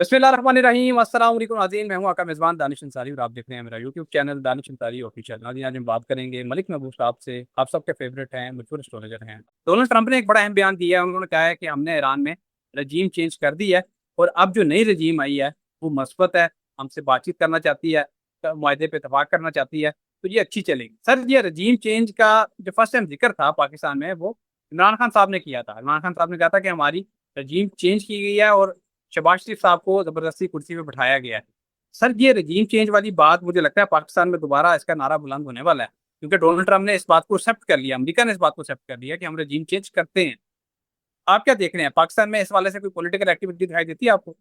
बिस्मिल्लाहिर्रहमानिर्रहीम अस्सलाम वालेकुम नाज़रीन, मैं हूं आपका मेज़बान दानिश अंसारी और आप देख रहे हैं मेरा YouTube channel Danish Ansari official. नाज़रीन, आज हम बात करेंगे मलिक महबूब साहब से। आप सबके फेवरेट हैं, मशहूर एस्ट्रोलॉजर हैं। डोनाल्ड ट्रंप ने एक बड़ा अहम बयान दिया है। उन्होंने कहा है कि हमने ईरान में रजीम चेंज कर दी है और अब जो नई रजीम आई है वो मस्बत है, हमसे बातचीत करना चाहती है, मुआहदे पे इतफाक करना चाहती है, तो ये अच्छी चलेगी। सर, ये रजीम चेंज का जो फर्स्ट टाइम जिक्र था पाकिस्तान में, वो इमरान खान साहब ने किया था। इमरान खान साहब ने कहा था कि हमारी रजीम चेंज की गई है और शहबाज शरीफ साहब को जबरदस्ती कुर्सी पे बैठाया गया है। सर, ये रजीम चेंज वाली बात मुझे लगता है पाकिस्तान में दोबारा इसका नारा बुलंद होने वाला है, क्योंकि डोनाल्ड ट्रंप ने इस बात को एक्सेप्ट कर लिया, अमेरिका ने इस बात को एक्सेप्ट कर लिया कि हम रजीम चेंज करते हैं। आप क्या देख रहे हैं, पाकिस्तान में इस वाले से कोई पॉलिटिकल एक्टिविटी दिखाई देती है आपको?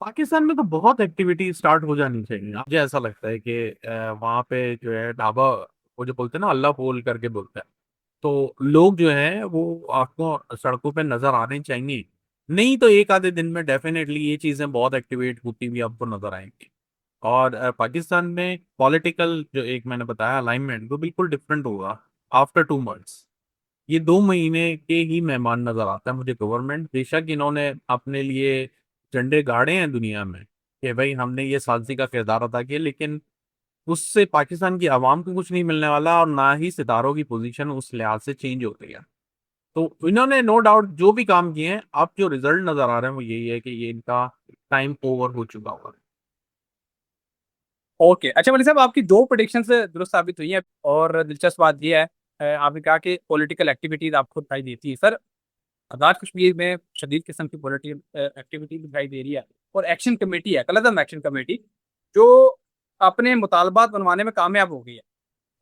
पाकिस्तान में तो बहुत एक्टिविटी स्टार्ट हो जानी चाहिए। मुझे ऐसा लगता है कि वहाँ पे जो है ढाबा, वो जो बोलते हैं ना, अल्लाह पोल करके बोलते हैं, तो लोग जो है वो आपको सड़कों पे नजर आने चाहिए। नहीं तो एक आधे दिन में डेफिनेटली ये चीजें बहुत एक्टिवेट होती हुई आपको नजर आएंगी। और पाकिस्तान में पॉलिटिकल जो एक मैंने बताया अलाइनमेंट, वो बिल्कुल डिफरेंट होगा आफ्टर 2 मंथ्स। ये 2 महीने के ही मेहमान नजर आता है मुझे। गवर्नमेंट बेशक इन्होंने अपने लिए झंडे गाड़े हैं दुनिया में कि भाई हमने ये सालसी का किरदार अदा किया, लेकिन उससे पाकिस्तान की आवाम को कुछ नहीं मिलने वाला और ना ही सितारों की पोजीशन उस लिहाज से चेंज होती है। तो इन्होंने नो डाउट जो भी काम किए हैं, अब जो रिजल्ट नजर आ रहे हैं वो यही है कि ये इनका टाइम ओवर हो चुका हुआ है। ओके, अच्छा वली साहब, आपकी दो प्रोडिक्शन दुरुस्त साबित हुई हैं। और दिलचस्प बात यह है, आपने कहा कि पॉलिटिकल एक्टिविटीज आपको दिखाई देती है। सर, आज़ाद कश्मीर में शदीद किस्म की पॉलिटिकल एक्टिविटी दिखाई दे रही है। और एक्शन कमेटी है, कलअदम एक्शन कमेटी, जो अपने मुतालबात मनवाने में कामयाब हो गई है।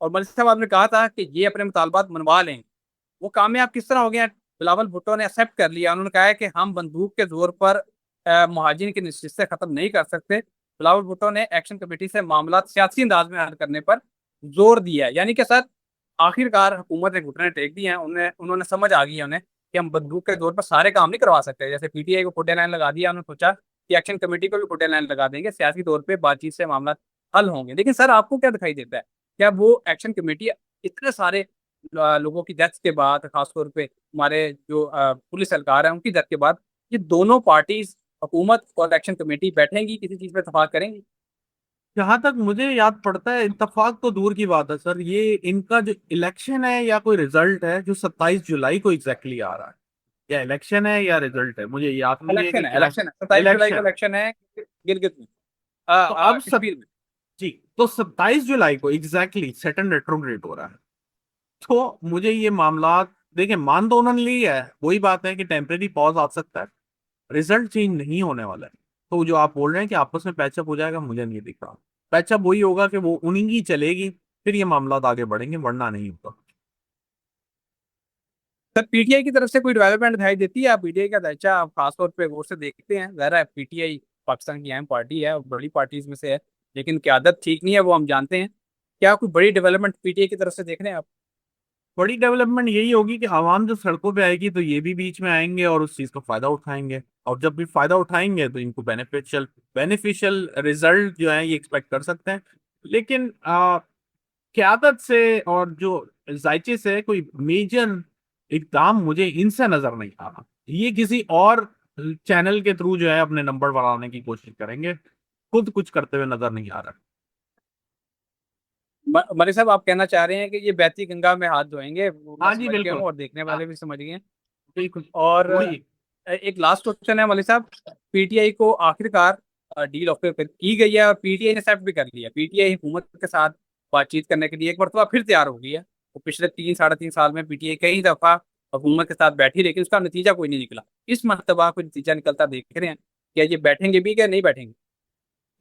और मलिक साहब, आपने कहा था कि ये अपने मुतालबात मनवा लेंगे। वो कामयाब किस तरह हो गया? बिलावल भुट्टो ने एक्सेप्ट कर लिया। उन्होंने कहा है कि हम बंदूक के जोर पर महाजिन की नशिस्तें खत्म नहीं कर सकते। बिलावल भुट्टो ने एक्शन कमेटी से मामला सियासी अंदाज में हल करने पर जोर दिया है। यानी कि सर, आखिरकार हुकूमत ने घुटने टेक दिए हैं। उन्हें उन्होंने समझ आ गई है उन्हें कि हम बंदूक के जोर पर सारे काम नहीं करवा सकते। जैसे पीटीआई को फुटे लाइन लगा दिया, उन्होंने सोचा कि एक्शन कमेटी को भी फुटे लाइन लगा देंगे, सियासी तौर पर बातचीत से मामला हल होंगे। लेकिन सर, आपको क्या दिखाई देता है? क्या वो एक्शन कमेटी इतने सारे लोगों की डेथ के बाद, खासतौर पे हमारे जो पुलिस एहलकार हैं उनकी डेथ के बाद, ये दोनों पार्टीज, हुकूमत और एक्शन कमेटी, बैठेंगी, किसी चीज पे इतफाक करेंगी? जहां तक मुझे याद पड़ता है, इत्तेफाक तो दूर की बात है सर, ये इनका जो इलेक्शन है या कोई रिजल्ट है जो 27 जुलाई को एग्जैक्टली आ रहा है, या इलेक्शन है या रिजल्ट है, मुझे याद नहीं है कि इलेक्शन है, क्या। इलेक्शन है, 27 जुलाई को इलेक्शन। इलेक्शन है, गिलगित में, तो अब सब। कश्मीर में। जी। तो 27 जुलाई को एग्जैक्टली सेटन रेट्रोग्रेड हो रहा है। तो मुझे ये मामला, देखिए, मान तो उन्होंने लिया है, वही बात है कि टेम्परेरी पॉज आ सकता है, रिजल्ट चेंज नहीं होने वाला है। तो जो आप बोल रहे हैं कि आपस में पैचअप हो जाएगा, मुझे नहीं दिख रहा। पैचअप वही होगा कि वो उन्हीं की चलेगी, फिर ये मामला आगे बढ़ेंगे, वरना नहीं होगा। सर, पीटीआई की तरफ से कोई डेवलपमेंट दिखाई देती है? आप पीटीआई का ढांचा आप खासतौर पे गौर से देखते हैं? जरा है, पीटीआई पाकिस्तान की अहम पार्टी है और बड़ी पार्टीज में से है, लेकिन क्यादत ठीक नहीं है, वो हम जानते हैं। क्या कोई बड़ी डेवलपमेंट पीटीआई की तरफ से देख रहे हैं आप? बड़ी डेवलपमेंट यही होगी कि आवाम जब सड़कों पे आएगी तो ये भी बीच में आएंगे और उस चीज का फायदा उठाएंगे। और जब भी फायदा उठाएंगे तो इनको बेनिफिशियल बेनिफिशियल रिजल्ट जो है ये एक्सपेक्ट कर सकते हैं। लेकिन क्यादत से और जो जायचे से कोई मेजर इकदाम मुझे इनसे नजर नहीं आ रहा। ये किसी और चैनल के थ्रू जो है अपने नंबर बढ़ाने की कोशिश करेंगे, खुद कुछ करते हुए नजर नहीं आ रहा। मलिक साहब, आप कहना चाह रहे हैं कि ये बहती गंगा में हाथ धोएंगे? वो मैं हाँ जी, समझ गया बिल्कुल। हूँ और देखने हाँ, वाले भी समझ गए हैं। बिल्कुल। और थोड़ी। एक लास्ट क्वेश्चन है मलिक साहब। पीटीआई को आखिरकार डील ऑफर की गई है और पीटीआई ने एक्सेप्ट भी कर लिया। पीटीआई हुकूमत के साथ बातचीत करने के लिए एक मरतबा फिर तैयार हो गई है। वो पिछले 3 साढ़े 3 साल में पीटीआई कई दफा हुकूमत के साथ बैठी, लेकिन उसका नतीजा कोई नहीं निकला। इस मरतबा कोई नतीजा निकलता देख रहे हैं? क्या ये बैठेंगे भी, क्या नहीं बैठेंगे?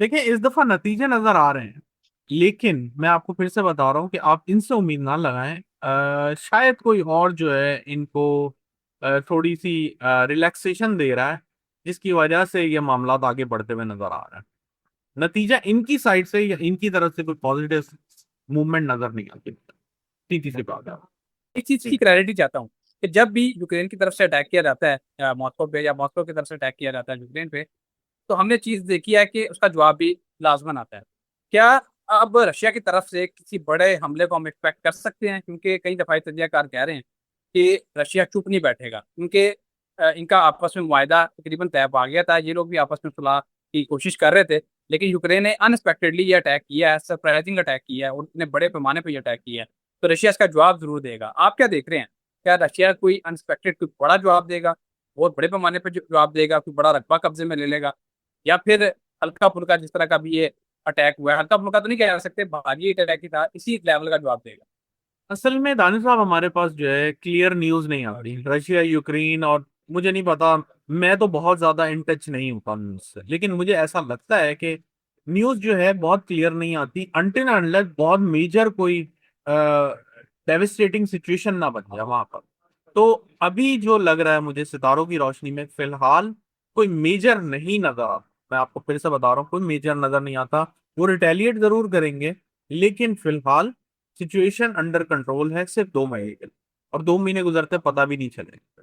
देखिए, इस दफा नतीजे नजर आ रहे हैं, लेकिन मैं आपको फिर से बता रहा हूँ कि आप इनसे उम्मीद ना लगाएं। शायद कोई और जो है इनको थोड़ी सी रिलैक्सेशन दे रहा है, जिसकी वजह से ये मामला आगे बढ़ते हुए नजर आ रहा है। नतीजा इनकी साइड से या इनकी तरफ से कोई पॉजिटिव मूवमेंट नजर नहीं आती। सीधी सी बात है। एक चीज की क्लैरिटी चाहता हूँ कि जब भी यूक्रेन की तरफ से अटैक किया जाता है या मॉस्को पे, या मॉस्को की तरफ से अटैक किया जाता है यूक्रेन पे, तो हमने चीज देखी है कि उसका जवाब भी लाजमन आता है। क्या अब रशिया की तरफ से किसी बड़े हमले को हम एक्सपेक्ट कर सकते हैं? क्योंकि कई दफाई तजज़ियाकार कह रहे हैं कि रशिया चुप नहीं बैठेगा, क्योंकि इनका आपस में मुआहदा तकरीबन तय पा गया था। ये लोग भी आपस में सुलह की कोशिश कर रहे थे, लेकिन यूक्रेन ने अनएक्सपेक्टेडली ये अटैक किया है, सरप्राइजिंग अटैक किया है और इतने बड़े पैमाने पर ये अटैक किया है। तो रशिया इसका जवाब जरूर देगा। आप क्या देख रहे हैं? क्या रशिया कोई अनएक्सपेक्टेड कोई बड़ा जवाब देगा, बहुत बड़े पैमाने पर जवाब देगा, कोई बड़ा रकबा कब्जे में ले लेगा, या फिर हल्का फुल्का जिस तरह का भी ये अटैक हुआ है, हल्का फुल्का तो नहीं कह सकते, भारी अटैक ही था, इसी लेवल का जवाब देगा? असल में दानिश साहब हमारे पास जो है क्लियर न्यूज नहीं आ रही रशिया यूक्रेन, और मुझे नहीं पता, मैं तो बहुत ज्यादा इन टच नहीं होता न्यूज से, लेकिन मुझे ऐसा लगता है कि न्यूज जो है बहुत क्लियर नहीं आती अनटिल अनलेस बहुत मेजर कोई डेविस्टेटिंग सिचुएशन ना बन जाए वहां पर। तो अभी जो लग रहा है मुझे सितारों की रोशनी में फिलहाल कोई मेजर नहीं नजर आता। मैं आपको फिर से बता रहा हूँ, कोई मेजर नजर नहीं आता। वो रिटेलिएट जरूर करेंगे, लेकिन फिलहाल सिचुएशन अंडर कंट्रोल है सिर्फ 2 महीने के लिए, और 2 महीने गुजरते पता भी नहीं चलेगा।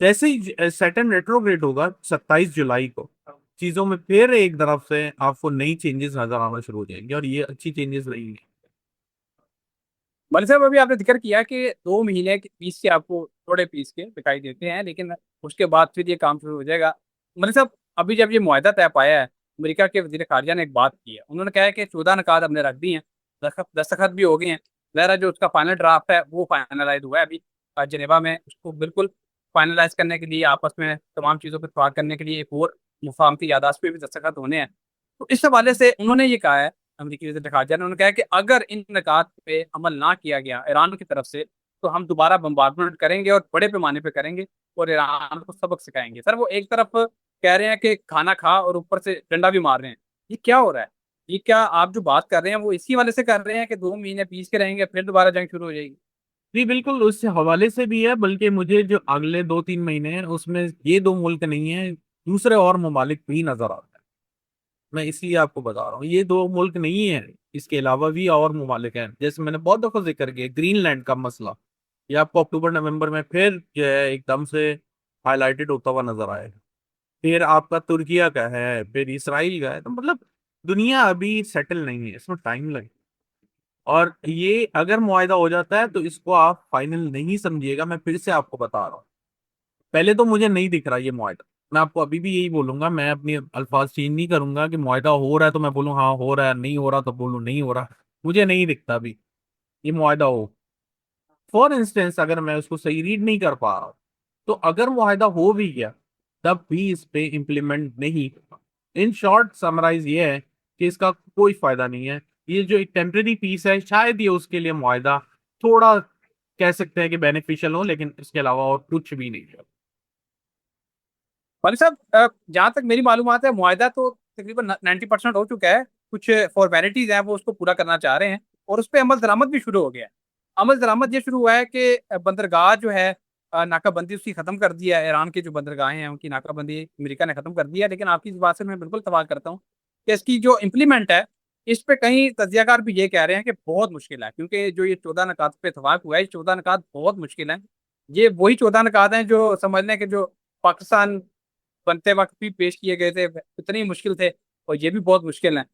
जैसे ही सैटर्न रेट्रोग्रेड होगा 27 जुलाई को, चीजों में फिर एक तरफ से आपको नई चेंजेस नजर आना शुरू हो जाएंगे, और ये अच्छी चेंजेस रहेंगी। मनी साहब, अभी आपने जिक्र किया कि 2 महीने के पीस के आपको थोड़े पीस के दिखाई देते हैं, लेकिन उसके बाद फिर ये काम शुरू हो जाएगा। मनी साहब, अभी जब ये मुआहदा तय पाया है, अमेरिका के वजीर खारजा ने एक बात की है। उन्होंने कहा है कि 14 नकात हमने रख दी हैं, दस्तखत भी हो गए हैं। ज़रा जो उसका फाइनल ड्राफ्ट है वो फाइनलाइज हुआ है अभी जनेवा में। उसको बिल्कुल फाइनलाइज करने के लिए, आपस में तमाम चीज़ों पर इत्तेफाक करने के लिए एक और मुफाहमती यादाश्त पे भी दस्तखत होने हैं। तो इस हवाले से उन्होंने ये कहा है, अमरीकी वज़ीर ख़ारजा ने, उन्होंने कहा कि अगर इन निकात पे अमल ना किया गया ईरान की तरफ से, तो हम दोबारा बम्बार्डमेंट करेंगे और बड़े पैमाने पे करेंगे और ईरान को सबक सिखाएंगे। सर, वो एक तरफ कह रहे हैं कि खाना खा और ऊपर से डंडा भी मार रहे हैं। ये क्या हो रहा है? ये क्या आप जो बात कर रहे हैं वो इसी वाले से कर रहे हैं कि 2 महीने पीस के रहेंगे फिर दोबारा जंग शुरू हो जाएगी? जी बिल्कुल, उस हवाले से भी है, बल्कि मुझे जो अगले 2-3 महीने हैं उसमें ये 2 मुल्क नहीं है, दूसरे और ममालिक भी नजर आते हैं। मैं इसलिए आपको बता रहा हूँ ये 2 मुल्क नहीं है, इसके अलावा भी और ममालिक हैं। जैसे मैंने बहुत दफा जिक्र किया ग्रीनलैंड का मसला, ये आपको अक्टूबर नवंबर में फिर जो है एकदम से हाईलाइटेड होता हुआ नजर आएगा। फिर आपका तुर्किया का है, फिर इसराइल का है। तो मतलब दुनिया अभी सेटल नहीं है, इसमें टाइम लगेगा। और ये अगर मुआयदा हो जाता है तो इसको आप फाइनल नहीं समझिएगा, मैं फिर से आपको बता रहा हूँ। पहले तो मुझे नहीं दिख रहा ये मुआयदा, मैं आपको अभी भी यही बोलूंगा, मैं अपनी अल्फाज चेंज नहीं करूंगा कि मुआयदा हो रहा है तो मैं बोलूँ हाँ हो रहा है, नहीं हो रहा तो बोलूँ नहीं हो रहा। मुझे नहीं दिखता अभी ये मुआयदा हो। फॉर इंस्टेंस अगर मैं उसको सही रीड नहीं कर पा रहा हूं, तो अगर मुआहदा हो भी गया तब भी इस पे इम्प्लीमेंट नहीं होगा। इन शॉर्ट समराइज ये है कि इसका कोई फायदा नहीं है। ये जो एक टेम्परेरी पीस है, शायद ये उसके लिए मुआहदा थोड़ा कह सकते हैं कि बेनिफिशियल हो, लेकिन इसके अलावा और कुछ भी नहीं है। मलिक साहब, जहाँ तक मेरी मालूमात है, मुआहदा तो तकरीबन 90% हो चुका है। कुछ फॉर्मेलिटीज हैं वो उसको पूरा करना चाह रहे हैं और उस पर अमल दरामद भी शुरू हो गया है। अमल दरामद ये शुरू हुआ है कि बंदरगाह जो है, नाकाबंदी उसकी खत्म कर दिया है। ईरान की जो बंदरगाहें हैं उनकी नाकाबंदी अमेरिका ने खत्म कर दी है। लेकिन आपकी इस बात से मैं बिल्कुल तबाह करता हूँ कि इसकी जो इम्प्लीमेंट है, इस पे कई तजियाकार भी ये कह रहे हैं कि बहुत मुश्किल है, क्योंकि जो ये 14 नकात पे इतफाक हुआ है, ये 14 नकात बहुत मुश्किल है। ये वही 14 नकात हैं जो समझ लें कि जो पाकिस्तान बनते वक्त भी पेश किए गए थे, इतने ही मुश्किल थे, और ये भी बहुत मुश्किल है।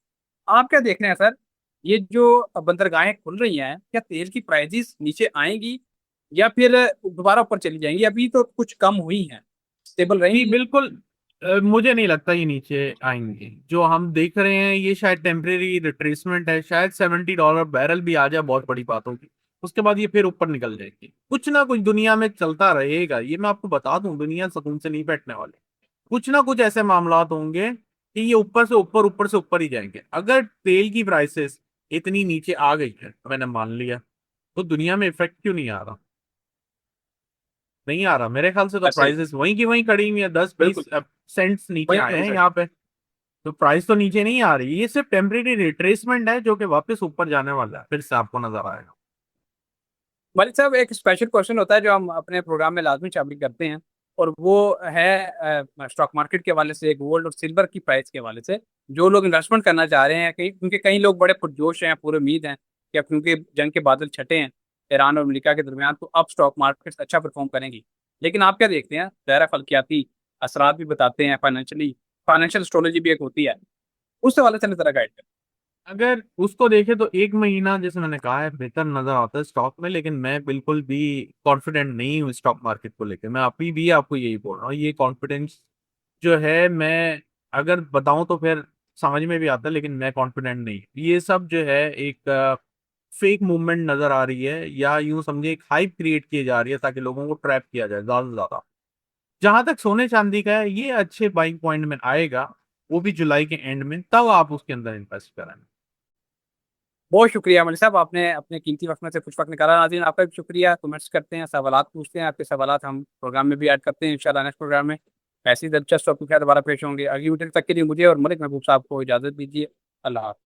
आप क्या देख रहे हैं सर? ये जो बंदरगाहें खुल रही हैं, क्या तेल की प्राइसेस नीचे आएंगी या फिर दोबारा ऊपर चली जाएंगी? अभी तो कुछ कम हुई हैं, स्टेबल जी रहेंगी? बिल्कुल, मुझे नहीं लगता ये नीचे आएंगे। जो हम देख रहे हैं ये शायद टेम्परेरी रिट्रेसमेंट है, शायद $70 बैरल भी आ जाए, बहुत बड़ी बात होगी। उसके बाद ये फिर ऊपर निकल जाएगी। कुछ ना कुछ दुनिया में चलता रहेगा, ये मैं आपको बता दूं, दुनिया सुकून से नहीं बैठने वाली। कुछ ना कुछ ऐसे मामलात होंगे कि ये ऊपर से ऊपर ही जाएंगे। अगर तेल की प्राइसेस इतनी नीचे आ गई है, मैंने मान लिया, तो दुनिया में इफेक्ट क्यों नहीं आ रहा? नहीं आ रहा, मेरे ख्याल से तो ऐसे ही, प्राइसेस वहीं की वहीं खड़ी हुई है, दस बिल्कुल। बीस सेंट्स नीचे वही आए वही हैं सर। यहाँ पे। तो प्राइस तो नीचे नहीं आ रही, ये सिर्फ टेम्परेरी रिट्रेसमेंट है जो कि वापस ऊपर जाने वाला है, फिर से आपको नजर आएगा। मलिक साहब, एक स्पेशल क्वेश्चन होता है जो हम अपने प्रोग्राम में लाजमी शामिल करते हैं, और वो है स्टॉक मार्केट के हवाले से, गोल्ड और सिल्वर की प्राइस के हवाले से। जो लोग इन्वेस्टमेंट करना चाह रहे हैं, कई, क्योंकि कई लोग बड़े पुरजोश हैं, पूरे उम्मीद हैं कि अब क्योंकि जंग के बादल छटे हैं ईरान और अमेरिका के दरमियान, तो अब स्टॉक मार्केट अच्छा परफॉर्म करेंगी। लेकिन आप क्या देखते हैं? ज़ाहिर फल्कियाती असरात भी बताते हैं, फाइनेंशियल एस्ट्रोलॉजी भी एक होती है, उस हवाले से जरा गाइड करें। अगर उसको देखे तो 1 महीना जैसे मैंने कहा है बेहतर नजर आता है स्टॉक में, लेकिन मैं बिल्कुल भी कॉन्फिडेंट नहीं हूँ स्टॉक मार्केट को लेकर। मैं अभी भी आपको यही बोल रहा हूँ, ये कॉन्फिडेंस जो है मैं अगर बताऊं तो फिर समझ में भी आता है, लेकिन मैं कॉन्फिडेंट नहीं। ये सब जो है एक फेक मूवमेंट नजर आ रही है, या यूं समझिए एक हाइप क्रिएट की जा रही है ताकि लोगों को ट्रैप किया जाए ज्यादा से ज्यादा। जहां तक सोने चांदी का है, ये अच्छे बाइंग पॉइंट में आएगा, वो भी जुलाई के एंड में, तब आप उसके अंदर इन्वेस्ट करें। बहुत शुक्रिया मलिक साहब, आपने अपने कीमती वक्त में से कुछ वक्त निकाला। नाज़रीन आपका भी शुक्रिया। कमेंट्स करते हैं, सवालात पूछते हैं, आपके सवालात हम प्रोग्राम में भी ऐड करते हैं इंशाल्लाह। नेक्स्ट प्रोग्राम में ऐसी दिलचस्प टॉपिक के साथ दोबारा पेश होंगे। अगली मीटिंग तक के लिए मुझे और मलिक महबूब साहब को इजाज़त दीजिए। अल्लाह हाफ़िज़।